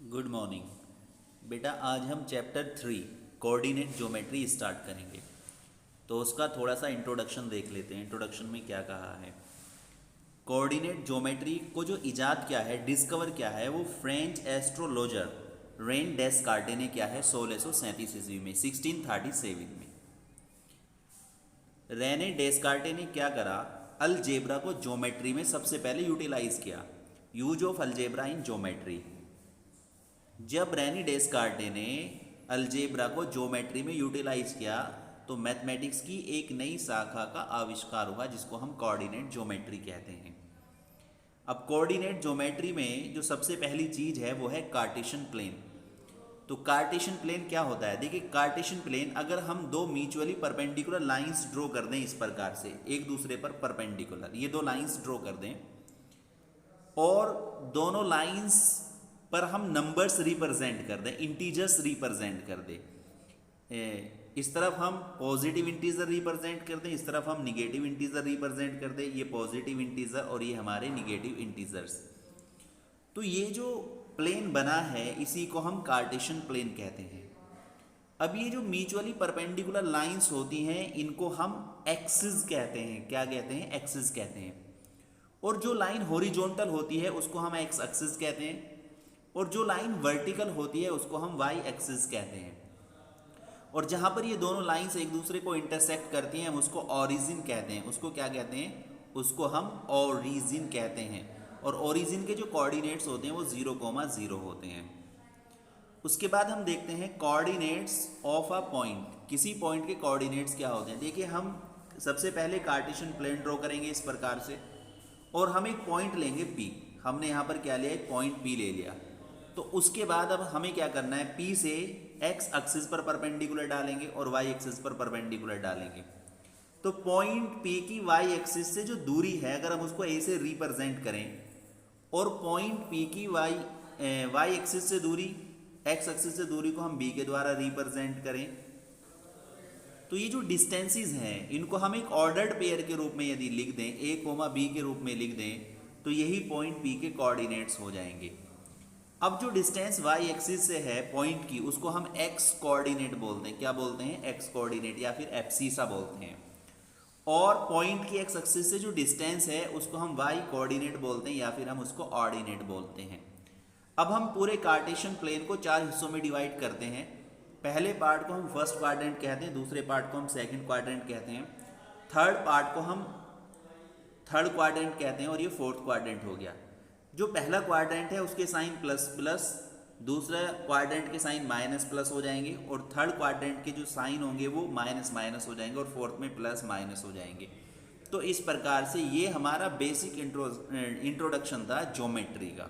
Good morning बेटा। आज हम चैप्टर 3 कोऑर्डिनेट ज्योमेट्री स्टार्ट करेंगे। तो उसका थोड़ा सा इंट्रोडक्शन देख लेते हैं। इंट्रोडक्शन में क्या कहा है। कोऑर्डिनेट ज्योमेट्री को जो इजाद किया है, डिस्कवर किया है, वो फ्रेंच एस्ट्रोलॉजर रेन डेस्कार्टे ने किया है 1637 ईस्वी में, 1637 में। रेने डेस्कार्टे ने क्या करा, अलजेब्रा को ज्योमेट्री में सबसे पहले यूटिलाइज किया। Use of algebra in geometry. जब रेनी डेस्कार्टे ने अलजेब्रा को ज्योमेट्री में यूटिलाइज किया तो मैथमेटिक्स की एक नई शाखा का आविष्कार हुआ जिसको हम कोऑर्डिनेट ज्योमेट्री कहते हैं। अब कोऑर्डिनेट ज्योमेट्री में जो सबसे पहली चीज है वो है कार्टेशियन प्लेन। तो कार्टेशियन प्लेन क्या होता है, देखिए कार्टेशियन प्लेन, अगर हम दो म्यूचुअली परपेंडिकुलर लाइंस ड्रॉ कर दें इस प्रकार से, एक दूसरे पर परपेंडिकुलर, ये दो लाइंस ड्रॉ कर दें और दोनों लाइंस पर हम नंबर्स रिप्रेजेंट कर दें, इंटीजर्स रिप्रेजेंट कर दें। इस तरफ हम पॉजिटिव इंटीजर रिप्रेजेंट कर दें, इस तरफ हम निगेटिव इंटीजर रिप्रेजेंट कर दें। ये पॉजिटिव इंटीजर और ये हमारे निगेटिव इंटीजर्स। तो ये जो प्लेन बना है इसी को हम कार्टेशियन प्लेन कहते हैं। अब ये जो म्यूचुअली परपेंडिकुलर लाइंस होती हैं इनको हम एक्सिस कहते हैं। क्या कहते हैं? एक्सिस कहते हैं। और जो लाइन हॉरिजॉन्टल होती है उसको हम एक्स एक्सिस कहते हैं और जो लाइन वर्टिकल होती है उसको हम वाई एक्सिस कहते हैं। और जहां पर ये दोनों लाइंस एक दूसरे को इंटरसेक्ट करती हैं हम उसको ओरिजिन कहते हैं। उसको क्या कहते हैं? उसको हम ओरिजिन कहते हैं। और ओरिजिन के जो कोऑर्डिनेट्स होते हैं वो 0,0 होते हैं। उसके बाद हम देखते हैं कोऑर्डिनेट्स ऑफ अ पॉइंट। किसी पॉइंट के कोऑर्डिनेट्स क्या होते हैं। देखिए हम सबसे पहले कार्टेशियन प्लेन ड्रॉ करेंगे इस प्रकार से और हम एक पॉइंट लेंगे P। हमने यहाँ पर क्या लिया, एक पॉइंट P ले लिया। तो उसके बाद अब हमें क्या करना है, P से x एक्सिस पर परपेंडिकुलर डालेंगे और y एक्सिस पर परपेंडिकुलर डालेंगे। तो पॉइंट P की y एक्सिस से जो दूरी है अगर हम उसको a से रिप्रेजेंट करें और पॉइंट P की y एक्सिस से दूरी, x एक्सिस से दूरी को हम b के द्वारा रिप्रेजेंट करें तो ये जो डिस्टेंसेस हैं इनको हम एक ऑर्डर्ड पेयर के रूप में यदि लिख दें, a, b के रूप में लिख दें तो यही पॉइंट P के कोऑर्डिनेट्स हो जाएंगे। अब जो डिस्टेंस y एक्सिस से है पॉइंट की उसको हम x कोऑर्डिनेट बोलते हैं। क्या बोलते हैं? x कोऑर्डिनेट या फिर एब्सिसा बोलते हैं। और पॉइंट की x एक्सिस से जो डिस्टेंस है उसको हम y कोऑर्डिनेट बोलते हैं या फिर हम उसको ऑर्डिनेट बोलते हैं। अब हम पूरे कार्टेशियन प्लेन को 4 हिस्सों में डिवाइड करते हैं। पहले पार्ट को हम फर्स्ट क्वाड्रेंट कहते हैं, दूसरे पार्ट को हम सेकंड क्वाड्रेंट कहते हैं, थर्ड पार्ट को हम थर्ड क्वाड्रेंट कहते हैं और ये फोर्थ क्वाड्रेंट हो गया। जो पहला क्वाड्रेंट है उसके साइन प्लस प्लस, दूसरा क्वाड्रेंट के साइन माइनस प्लस हो जाएंगे और थर्ड क्वाड्रेंट के जो साइन होंगे वो माइनस माइनस हो जाएंगे और फोर्थ में प्लस माइनस हो जाएंगे। तो इस प्रकार से ये हमारा बेसिक इंट्रोडक्शन था ज्योमेट्री का।